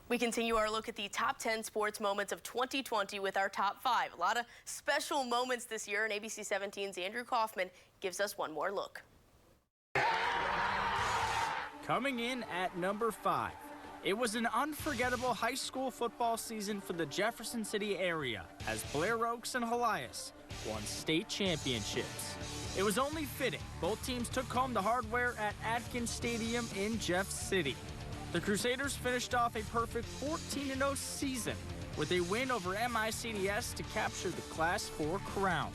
We continue our look at the top 10 sports moments of 2020 with our top 5. A lot of special moments this year, and ABC 17's Andrew Kaufman gives us one more look. Coming in at number 5. It was an unforgettable high school football season for the Jefferson City area as BLAR and HELIAS won state championships. It was only fitting both teams took home the hardware at Atkins Stadium in Jeff City. The Crusaders finished off a perfect 14-0 season with a win over MIZZOU to capture the Class 4 crown.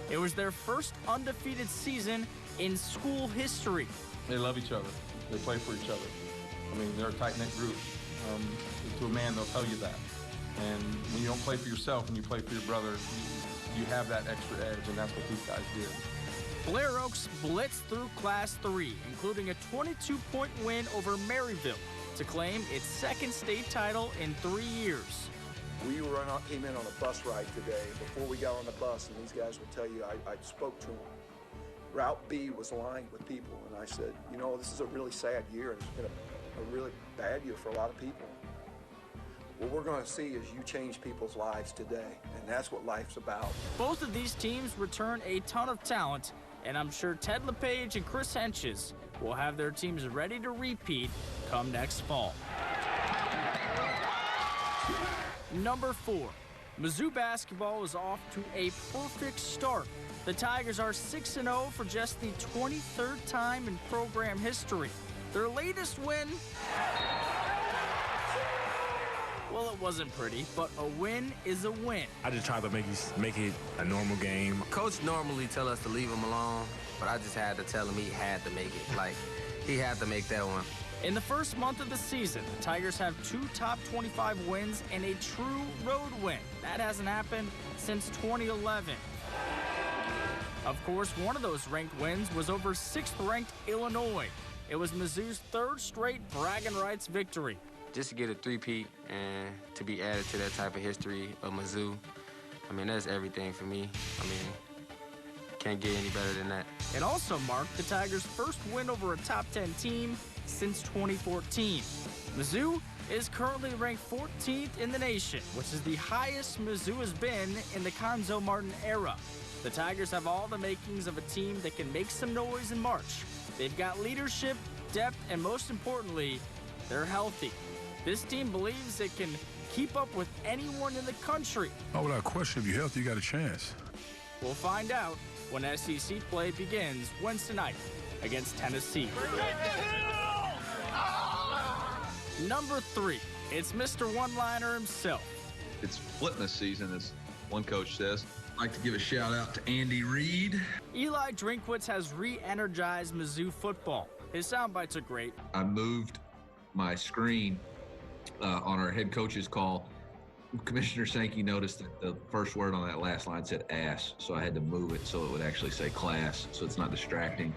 It was their first undefeated season in school history. They love each other. They play for each other. I mean, they're a tight-knit group. To a man, they'll tell you that. And when you don't play for yourself and you play for your brother, you have that extra edge, and that's what these guys did. BLAR Oaks blitzed through Class 3, including a 22-point win over Maryville to claim its second state title in 3 years. We came in on a bus ride today. Before we got on the bus, and these guys will tell you, I spoke to them. Route B was lined with people, and I said, you know, this is a really sad year, and it's been a really bad year for a lot of people. What we're going to see is you change people's lives today, and that's what life's about. Both of these teams return a ton of talent, and I'm sure Ted LePage and Chris Henches will have their teams ready to repeat come next fall. Number 4, Mizzou basketball is off to a perfect start. The Tigers are 6-0 for just the 23rd time in program history. Their latest win, well, it wasn't pretty, but a win is a win. I just tried to make it a normal game. Coach normally tell us to leave him alone, but I just had to tell him he had to make it. Like, he had to make that one. In the first month of the season, the Tigers have 2 top 25 wins and a true road win. That hasn't happened since 2011. Of course, one of those ranked wins was over 6th-ranked Illinois. It was Mizzou's 3rd straight bragging rights victory. Just to get a three-peat and to be added to that type of history of Mizzou, I mean, that's everything for me. I mean, can't get any better than that. It also marked the Tigers' first win over a top 10 team since 2014. Mizzou is currently ranked 14th in the nation, which is the highest Mizzou has been in the Conzo Martin era. The Tigers have all the makings of a team that can make some noise in March. They've got leadership, depth, and most importantly, they're healthy. This team believes it can keep up with anyone in the country. Oh, without question, if you're healthy, you got a chance. We'll find out when SEC play begins Wednesday night against Tennessee. Number 3, it's Mr. One-Liner himself. It's Flipmas season, as one coach says. I'd like to give a shout out to Andy Reid. Eli DRINKWITZ has re-energized Mizzou football. His sound bites are great. I moved my screen on our head coach's call. Commissioner Sankey noticed that the first word on that last line said ass, so I had to move it so it would actually say class, so it's not distracting.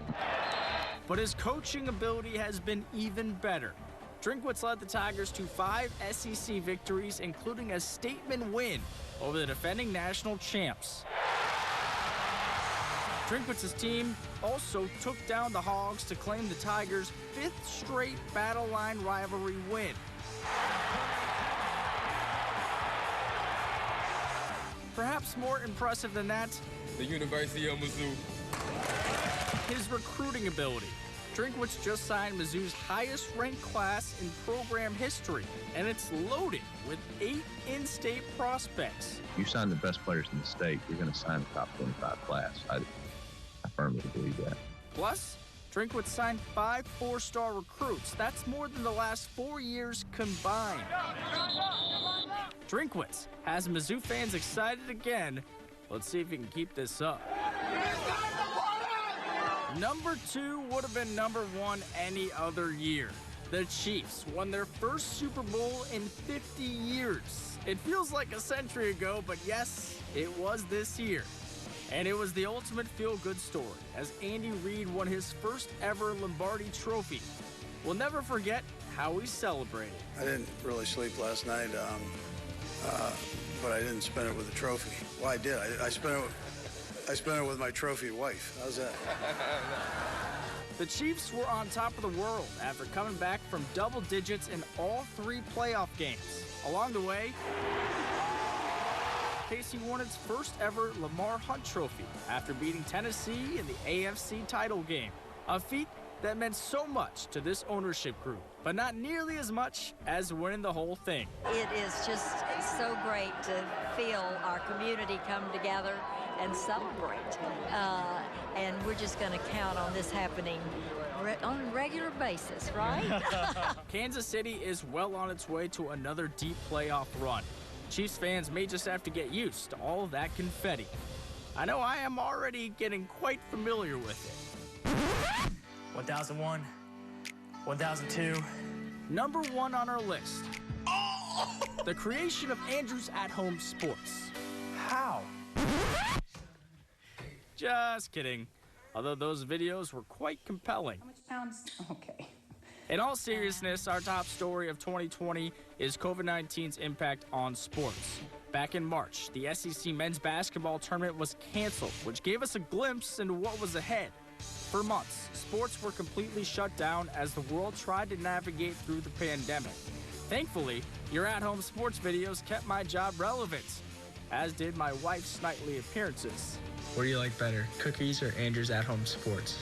But his coaching ability has been even better. DRINKWITZ led the Tigers to 5 SEC victories, including a statement win over the defending national champs. DRINKWITZ's team also took down the Hogs to claim the Tigers' 5th straight battle line rivalry win. Perhaps more impressive than that, the University of Mizzou. His recruiting ability. DRINKWITZ just signed Mizzou's highest-ranked class in program history, and it's loaded with 8 in-state prospects. You sign the best players in the state, you're going to sign the top 25 class. I firmly believe that. Plus, DRINKWITZ signed 5 4-star recruits. That's more than the last 4 years combined. DRINKWITZ has Mizzou fans excited again. Let's see if he can keep this up. Number 2 would have been number 1 any other year. The Chiefs won their first Super Bowl in 50 years. It feels like a century ago, but yes, it was this year. And it was the ultimate feel-good story as Andy Reid won his first ever Lombardi trophy. We'll never forget how he celebrated. I didn't really sleep last night, but I didn't spend it with a trophy. Well, I did. I spent it with my trophy wife. How's that? The Chiefs were on top of the world after coming back from double digits in all 3 playoff games. Along the way, KC won its first ever Lamar Hunt Trophy after beating Tennessee in the AFC title game. A feat that meant so much to this ownership group, but not nearly as much as winning the whole thing. It is just so great to feel our community come together and celebrate. And we're just going to count on this happening on a regular basis, right? Kansas City is well on its way to another deep playoff run. Chiefs fans may just have to get used to all of that confetti. I know I am already getting quite familiar with it. 1001, 1002. Number 1 on our list. The creation of Andrews at Home Sports. How? Just kidding. Although those videos were quite compelling. How much pounds? Okay. In all seriousness, our top story of 2020 is COVID-19's impact on sports. Back in March, the SEC men's basketball tournament was canceled, which gave us a glimpse into what was ahead. For months, sports were completely shut down as the world tried to navigate through the pandemic. Thankfully, your at-home sports videos kept my job relevant, as did my wife's nightly appearances. What do you like better, cookies or Andrews at Home Sports?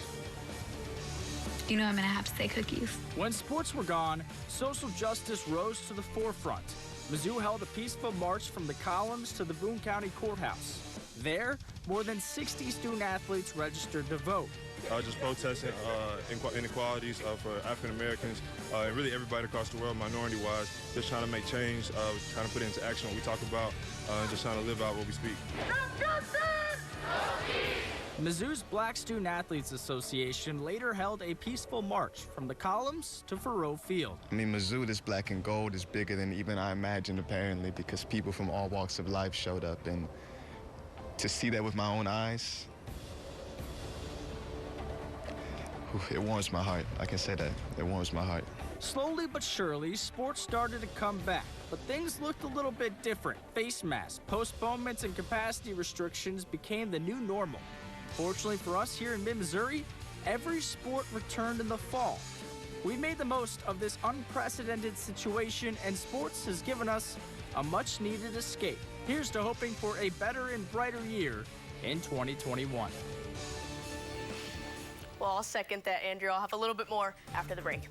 You know I'm gonna have to say cookies. When sports were gone, social justice rose to the forefront. MIZZOU held a peaceful march from the Columns to the Boone County Courthouse. There, more than 60 student athletes registered to vote. Just protesting inequalities for African Americans and really everybody across the world, minority-wise, just trying to make change, trying to put into action what we talk about, and just trying to live out what we speak. MIZZOU's Black Student Athletes Association later held a peaceful march from the Columns to Faroe Field. I mean, MIZZOU, this black and gold, is bigger than even I imagined, apparently, because people from all walks of life showed up, and to see that with my own eyes, it warms my heart. I can say that. It warms my heart. Slowly but surely, sports started to come back, but things looked a little bit different. Face masks, postponements, and capacity restrictions became the new normal. Fortunately for us here in mid-Missouri, every sport returned in the fall. We made the most of this unprecedented situation, and sports has given us a much-needed escape. Here's to hoping for a better and brighter year in 2021. Well, I'll second that, Andrew. I'll have a little bit more after the break.